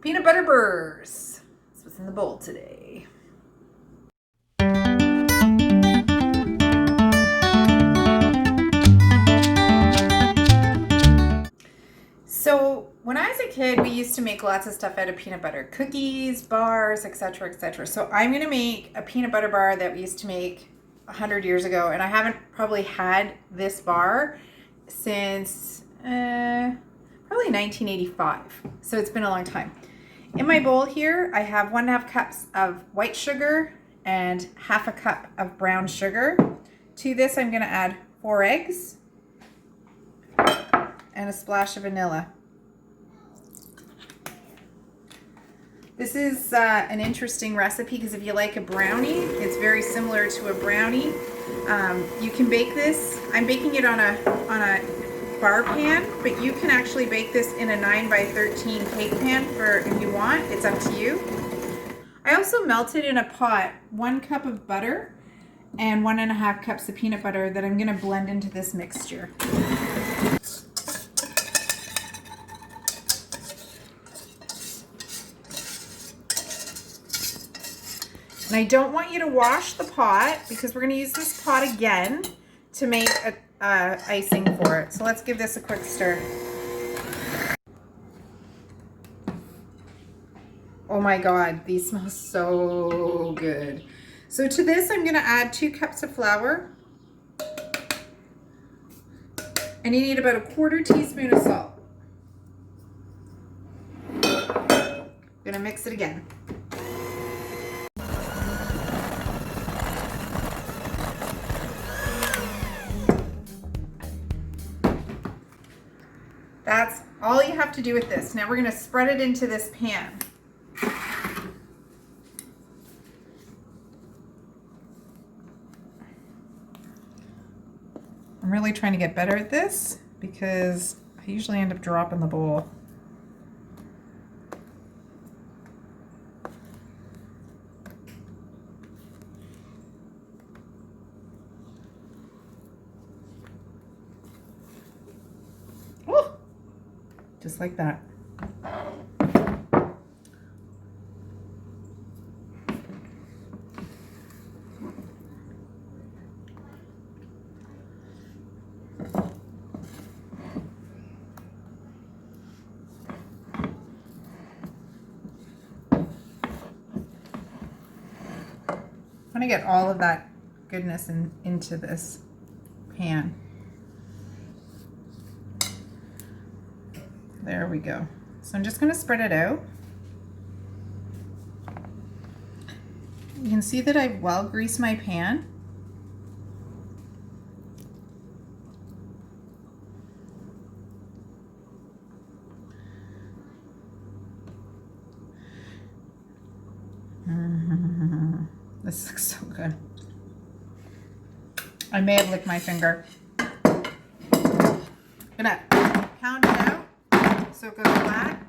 Peanut butter burrs. That's what's in the bowl today. So when I was a kid, we used to make lots of stuff out of peanut butter. Cookies, bars, etc., etc. So I'm going to make a peanut butter bar that we used to make 100 years ago. And I haven't probably had this bar since probably 1985. So it's been a long time. In my bowl here, I have 1.5 cups of white sugar and 1/2 cup of brown sugar. To this, I'm going to add 4 eggs and a splash of vanilla. This is an interesting recipe because if you like a brownie, it's very similar to a brownie. You can bake this. I'm baking it on a bar pan, but you can actually bake this in a 9x13 cake pan for if you want. It's up to you. I also melted in a pot 1 cup of butter and 1.5 cups of peanut butter that I'm going to blend into this mixture. And I don't want you to wash the pot because we're going to use this pot again to make icing for it. So let's give this a quick stir. Oh my God, these smell so good. So to this, I'm going to add 2 cups of flour. And you need about a 1/4 teaspoon of salt. I'm going to mix it again. That's all you have to do with this. Now we're going to spread it into this pan. I'm really trying to get better at this because I usually end up dropping the bowl. Just like that. I'm going to get all of that goodness into this pan. There we go. So I'm just going to spread it out. You can see that I've well greased my pan. This looks so good. I may have licked my finger. I'm gonna pound it out so it goes flat.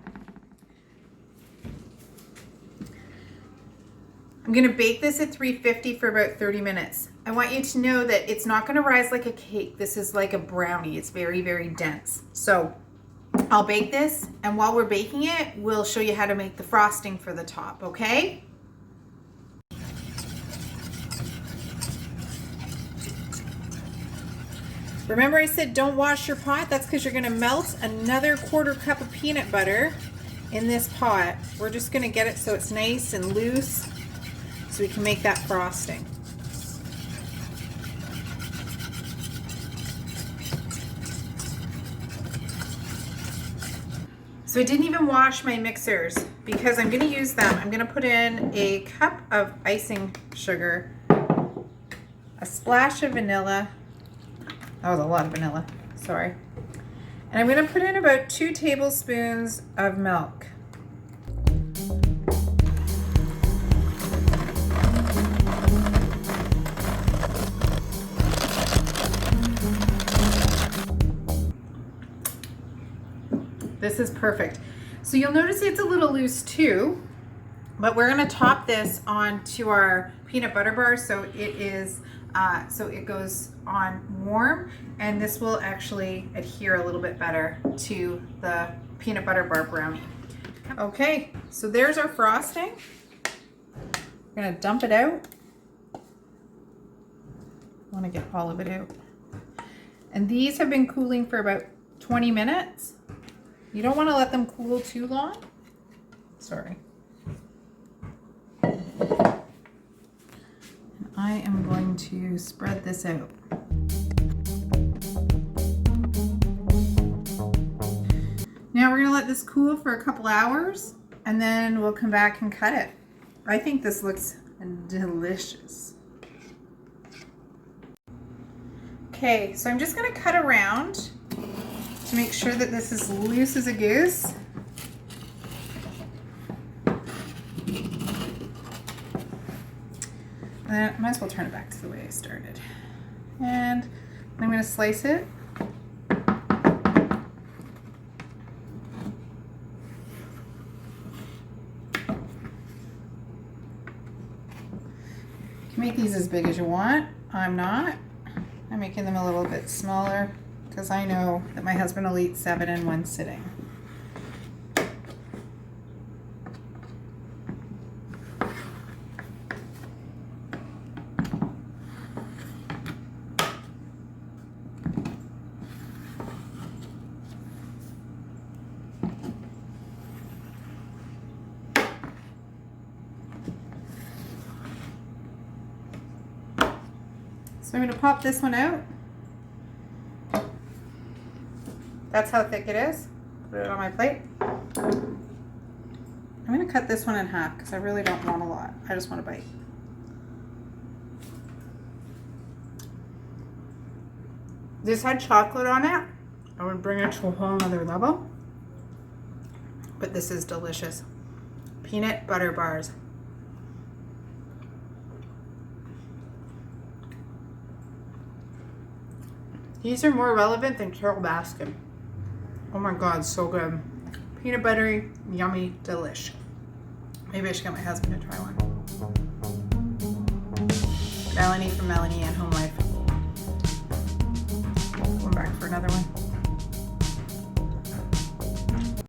I'm gonna bake this at 350 for about 30 minutes. I want you to know that it's not gonna rise like a cake. This is like a brownie. It's very, very dense. So I'll bake this, and while we're baking it, we'll show you how to make the frosting for the top, okay? Remember I said don't wash your pot? That's because you're going to melt another 1/4 cup of peanut butter in this pot. We're just going to get it so it's nice and loose so we can make that frosting. So I didn't even wash my mixers because I'm going to use them. I'm going to put in a cup of icing sugar, a splash of vanilla. That was a lot of vanilla, sorry. And I'm going to put in about 2 tablespoons of milk. This is perfect. So you'll notice it's a little loose too, but we're going to top this onto our peanut butter bar so it is so it goes on warm, and this will actually adhere a little bit better to the peanut butter bar brownie. Okay, so there's our frosting. We're gonna dump it out. I want to get all of it out. And these have been cooling for about 20 minutes. You don't want to let them cool too long. Sorry. And I am going to spread this out. Now we're gonna let this cool for a couple hours and then we'll come back and cut it. I think this looks delicious. Okay, so I'm just gonna cut around to make sure that this is loose as a goose. And then I might as well turn it back to the way I started. And I'm gonna slice it. You can make these as big as you want. I'm not. I'm making them a little bit smaller because I know that my husband will eat 7 in one sitting. So I'm going to pop this one out. That's how thick it is. Put it on my plate. I'm going to cut this one in half because I really don't want a lot. I just want a bite. This had chocolate on it. I would bring it to a whole nother level. But this is delicious. Peanut butter bars. These are more relevant than Carol Baskin. Oh my God, so good. Peanut buttery, yummy, delish. Maybe I should get my husband to try one. Melanie from Melanie and Home Life. Going back for another one.